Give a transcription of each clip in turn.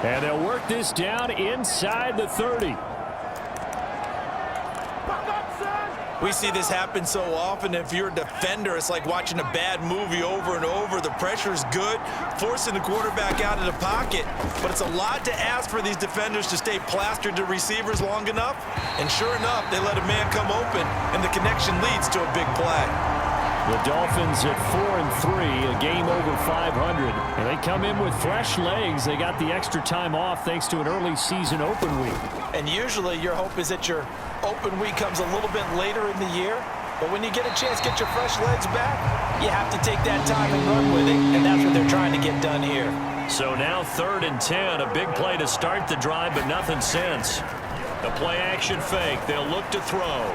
And they'll work this down inside the 30. We see this happen so often. If you're a defender, it's like watching a bad movie over and over. The pressure's good, forcing the quarterback out of the pocket. But it's a lot to ask for these defenders to stay plastered to receivers long enough. And sure enough, they let a man come open, and the connection leads to a big play. The Dolphins at 4-3, a game over 500. And they come in with fresh legs. They got the extra time off thanks to an early season open week. And usually your hope is that your open week comes a little bit later in the year. But when you get a chance to get your fresh legs back, you have to take that time and run with it. And that's what they're trying to get done here. So now 3rd and 10, a big play to start the drive, but nothing since. The play action fake. They'll look to throw.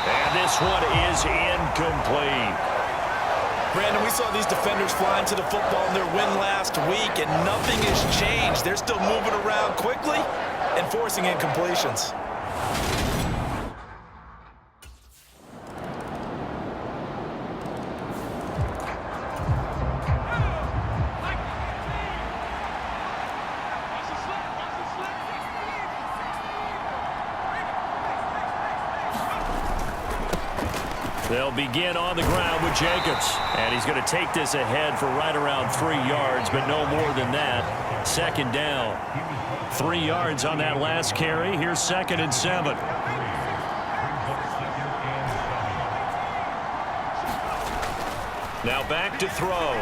And this one is incomplete. Brandon, we saw these defenders flying to the football in their win last week, and nothing has changed. They're still moving around quickly and forcing incompletions. They'll begin on the ground with Jacobs. And he's going to take this ahead for right around 3 yards, but no more than that. 2nd down. 3 yards on that last carry. Here's 2nd and 7. Now back to throw.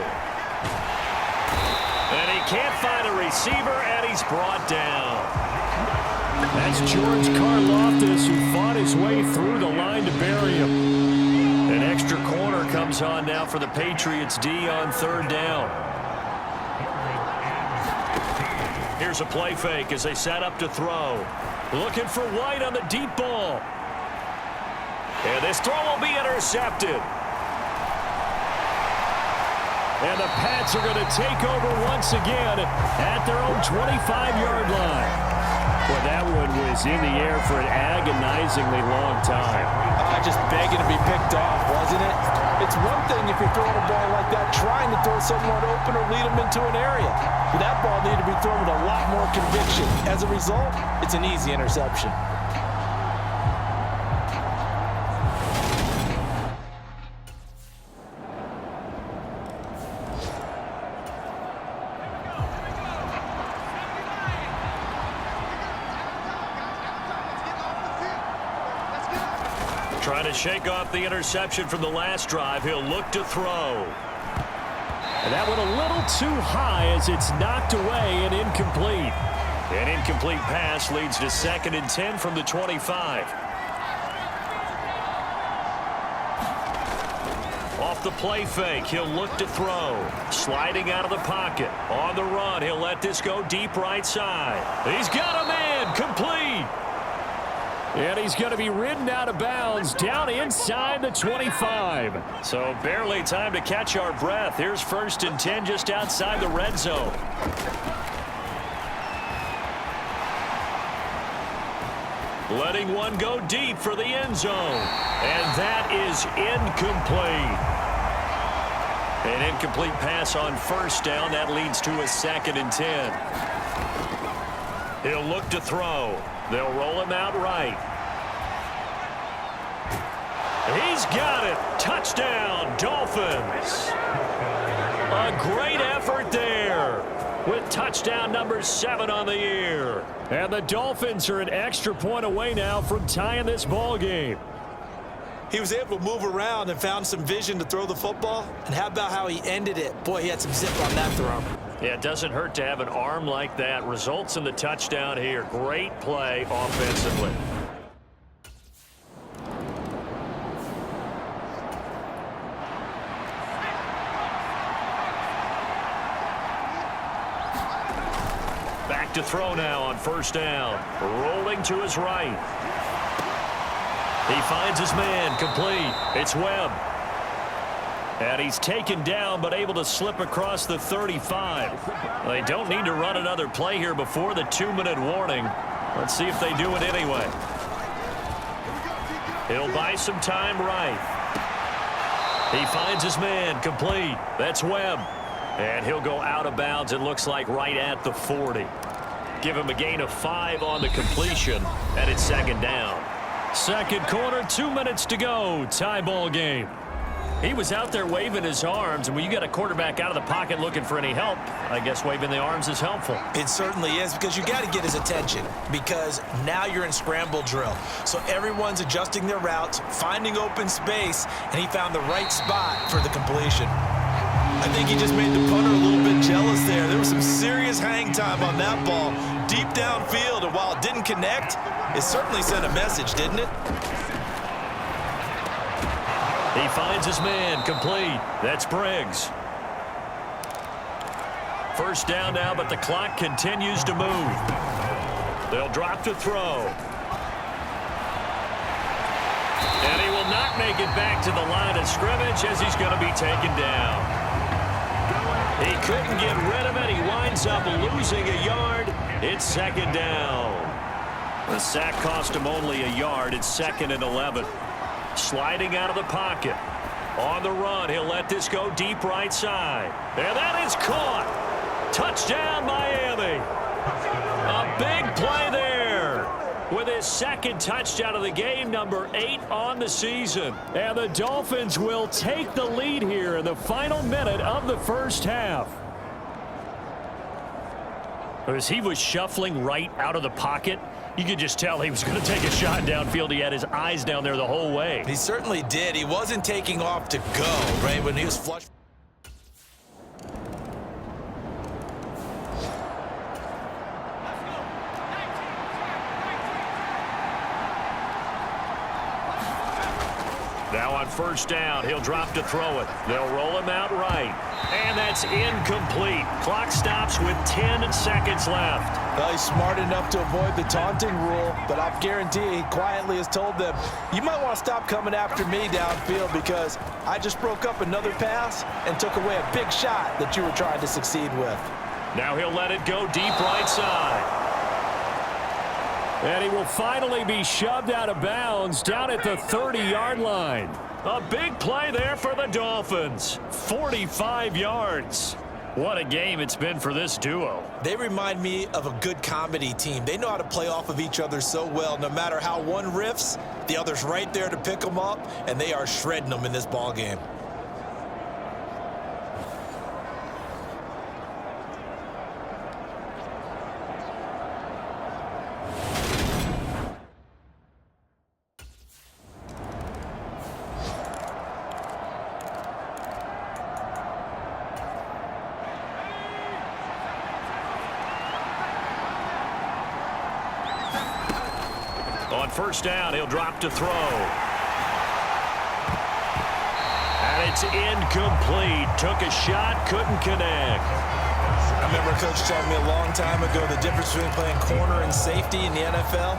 And he can't find a receiver, and he's brought down. That's George Karlaftis, who fought his way through the line to bury him. An extra corner comes on now for the Patriots D on 3rd down. Here's a play fake as they set up to throw. Looking for White on the deep ball. And this throw will be intercepted. And the Pats are going to take over once again at their own 25-yard line. Well, that one was in the air for an agonizingly long time. Just begging to be picked off, wasn't it? It's one thing if you're throwing a ball like that, trying to throw someone open or lead them into an area. But that ball needed to be thrown with a lot more conviction. As a result, it's an easy interception. Trying to shake off the interception from the last drive. He'll look to throw. And that one a little too high as it's knocked away and incomplete. An incomplete pass leads to 2nd and 10 from the 25. Off the play fake, he'll look to throw. Sliding out of the pocket. On the run, he'll let this go deep right side. He's got a man, complete. And he's going to be ridden out of bounds down inside the 25. So barely time to catch our breath. Here's 1st and 10 just outside the red zone. Letting one go deep for the end zone. And that is incomplete. An incomplete pass on 1st down. That leads to a 2nd and 10. He'll look to throw. They'll roll him out right. He's got it. Touchdown, Dolphins. A great effort there with touchdown number 7 on the year. And the Dolphins are an extra point away now from tying this ball game. He was able to move around and found some vision to throw the football. And how about how he ended it? Boy, he had some zip on that throw. Yeah, it doesn't hurt to have an arm like that. Results in the touchdown here. Great play offensively. Back to throw now on 1st down. Rolling to his right. He finds his man, complete. It's Webb. And he's taken down, but able to slip across the 35. They don't need to run another play here before the 2-minute warning. Let's see if they do it anyway. He'll buy some time right. He finds his man, complete. That's Webb. And he'll go out of bounds, it looks like, right at the 40. Give him a gain of 5 on the completion, and it's second down. Second quarter, 2 minutes to go. Tie ball game. He was out there waving his arms, and when you get a quarterback out of the pocket looking for any help, I guess waving the arms is helpful. It certainly is, because you got to get his attention, because now you're in scramble drill. So everyone's adjusting their routes, finding open space, and he found the right spot for the completion. I think he just made the punter a little bit jealous there. There was some serious hang time on that ball, deep downfield, and while it didn't connect, it certainly sent a message, didn't it? He finds his man, complete. That's Briggs. First down now, but the clock continues to move. They'll drop to throw. And he will not make it back to the line of scrimmage as he's going to be taken down. He couldn't get rid of it. He winds up losing a yard. It's second down. The sack cost him only a yard. It's second and 11. Sliding out of the pocket. On the run, he'll let this go deep right side. And that is caught. Touchdown, Miami. A big play there. With his second touchdown of the game, number 8 on the season. And the Dolphins will take the lead here in the final minute of the first half. As he was shuffling right out of the pocket, you could just tell he was going to take a shot downfield. He had his eyes down there the whole way. He certainly did. He wasn't taking off to go, right, when he was flush. Now on first down, he'll drop to throw it. They'll roll him out right. And that's incomplete. Clock stops with 10 seconds left. Well, he's smart enough to avoid the taunting rule, but I guarantee he quietly has told them, you might want to stop coming after me downfield because I just broke up another pass and took away a big shot that you were trying to succeed with. Now he'll let it go deep right side. And he will finally be shoved out of bounds down at the 30-yard line. A big play there for the Dolphins. 45 yards. What a game it's been for this duo. They remind me of a good comedy team. They know how to play off of each other so well. No matter how one riffs, the other's right there to pick them up, and they are shredding them in this ball game. On first down, he'll drop to throw. And it's incomplete. Took a shot, couldn't connect. I remember a coach telling me a long time ago the difference between playing corner and safety in the NFL.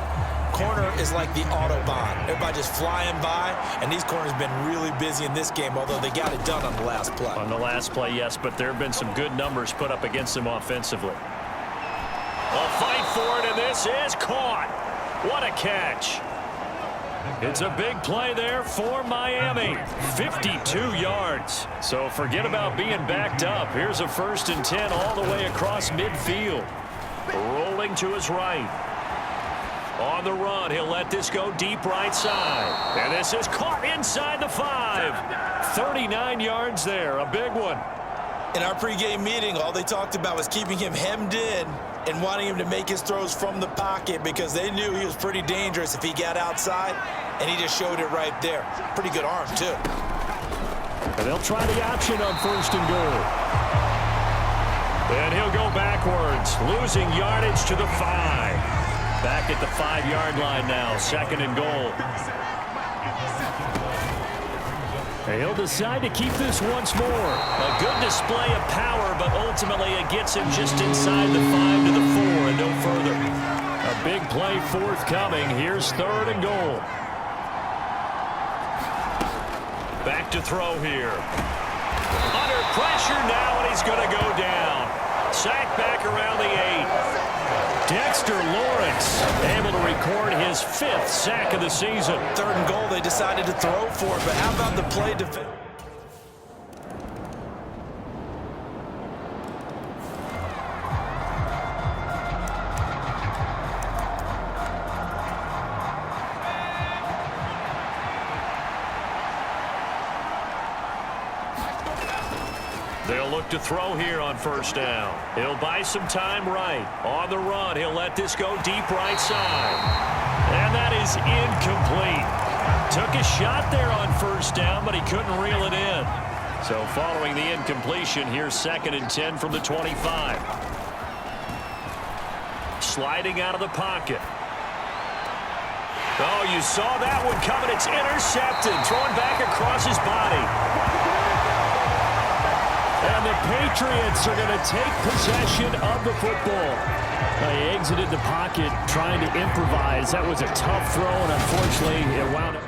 Corner is like the Autobahn. Everybody just flying by, and these corners have been really busy in this game, although they got it done on the last play. On the last play, yes, but there have been some good numbers put up against them offensively. A fight for it, and this is caught. What a catch. It's a big play there for Miami. 52 yards. So forget about being backed up. Here's a 1st and 10 all the way across midfield. Rolling to his right. On the run, he'll let this go deep right side. And this is caught inside the 5. 39 yards there, a big one. In our pregame meeting, all they talked about was keeping him hemmed in and wanting him to make his throws from the pocket because they knew he was pretty dangerous if he got outside, and he just showed it right there. Pretty good arm, too. And they'll try the option on 1st and goal. And he'll go backwards, losing yardage to the 5. Back at the 5-yard line now, 2nd and goal. He'll decide to keep this once more. A good display of power, but ultimately it gets him just inside the 5 to the 4 and no further. A big play forthcoming. Here's 3rd and goal. Back to throw here. Under pressure now, and he's going to go down. Sacked back around the 8. Dexter Lawrence able to record his 5th sack of the season. 3rd and goal, they decided to throw for it, but how about the play defense? They'll look to throw here on first down. He'll buy some time right. On the run, he'll let this go deep right side. And that is incomplete. Took a shot there on first down, but he couldn't reel it in. So following the incompletion, here's 2nd and 10 from the 25. Sliding out of the pocket. Oh, you saw that one coming. It's intercepted. Thrown back across his body. And the Patriots are going to take possession of the football. He exited the pocket trying to improvise. That was a tough throw, and unfortunately, it wound up.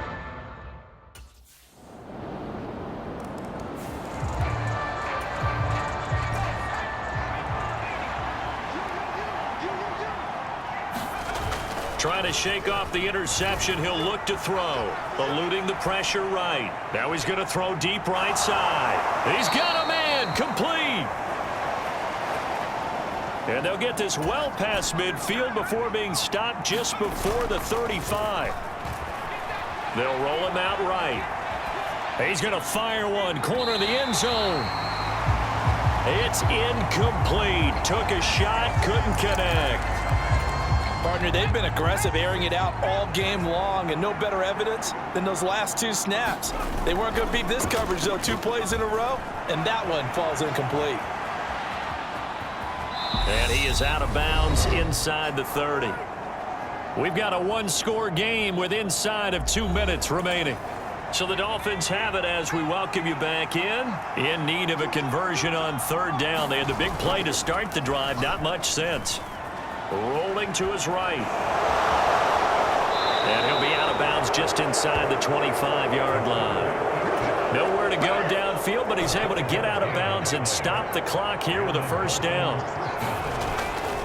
Trying to shake off the interception. He'll look to throw. Eluding the pressure right. Now he's going to throw deep right side. He's got a man. Complete. And they'll get this well past midfield before being stopped just before the 35. They'll roll him out right. He's going to fire one. Corner of the end zone. It's incomplete. Took a shot. Couldn't connect. Partner, they've been aggressive, airing it out all game long, and no better evidence than those last 2 snaps. They weren't going to beat this coverage, though, 2 plays in a row, and that one falls incomplete. And he is out of bounds inside the 30. We've got a 1-score game with inside of 2 minutes remaining. So the Dolphins have it as we welcome you back in need of a conversion on 3rd down. They had the big play to start the drive, not much sense. Rolling to his right. And he'll be out of bounds just inside the 25-yard line. Nowhere to go downfield, but he's able to get out of bounds and stop the clock here with a 1st down.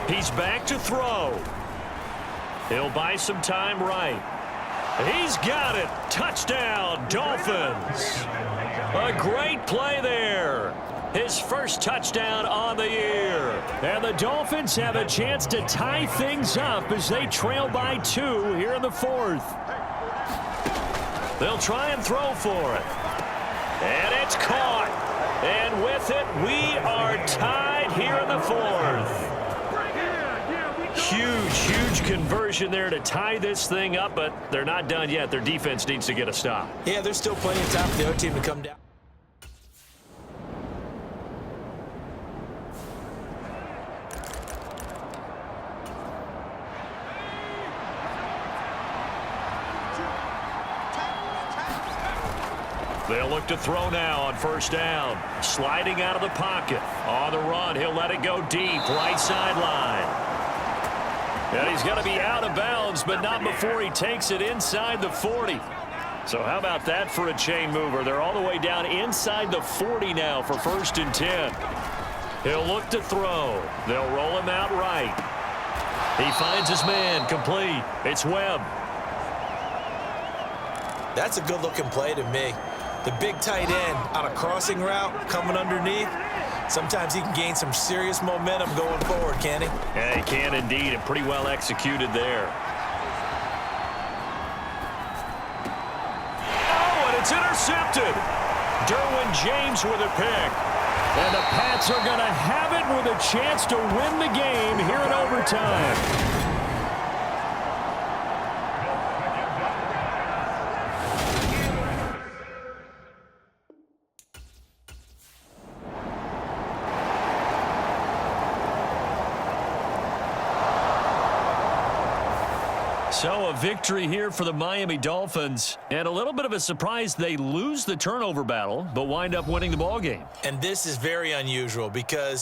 He's back to throw. He'll buy some time right. He's got it. Touchdown, Dolphins. A great play there. His first touchdown on the year. And the Dolphins have a chance to tie things up as they trail by 2 here in the 4th. They'll try and throw for it. And it's caught. And with it, we are tied here in the 4th. Huge conversion there to tie this thing up, but they're not done yet. Their defense needs to get a stop. Yeah, there's still plenty of time for the other team to come down. They'll look to throw now on 1st down. Sliding out of the pocket. On the run, he'll let it go deep. Right sideline. And he's going to be out of bounds, but not before he takes it inside the 40. So how about that for a chain mover? They're all the way down inside the 40 now for 1st and 10. He'll look to throw. They'll roll him out right. He finds his man. Complete. It's Webb. That's a good-looking play to me. The big tight end on a crossing route coming underneath. Sometimes he can gain some serious momentum going forward, can he? Yeah, he can indeed, and pretty well executed there. Oh, and it's intercepted. Derwin James with a pick. And the Pats are going to have it with a chance to win the game here in overtime. So a victory here for the Miami Dolphins, and a little bit of a surprise. They lose the turnover battle, but wind up winning the ball game. And this is very unusual because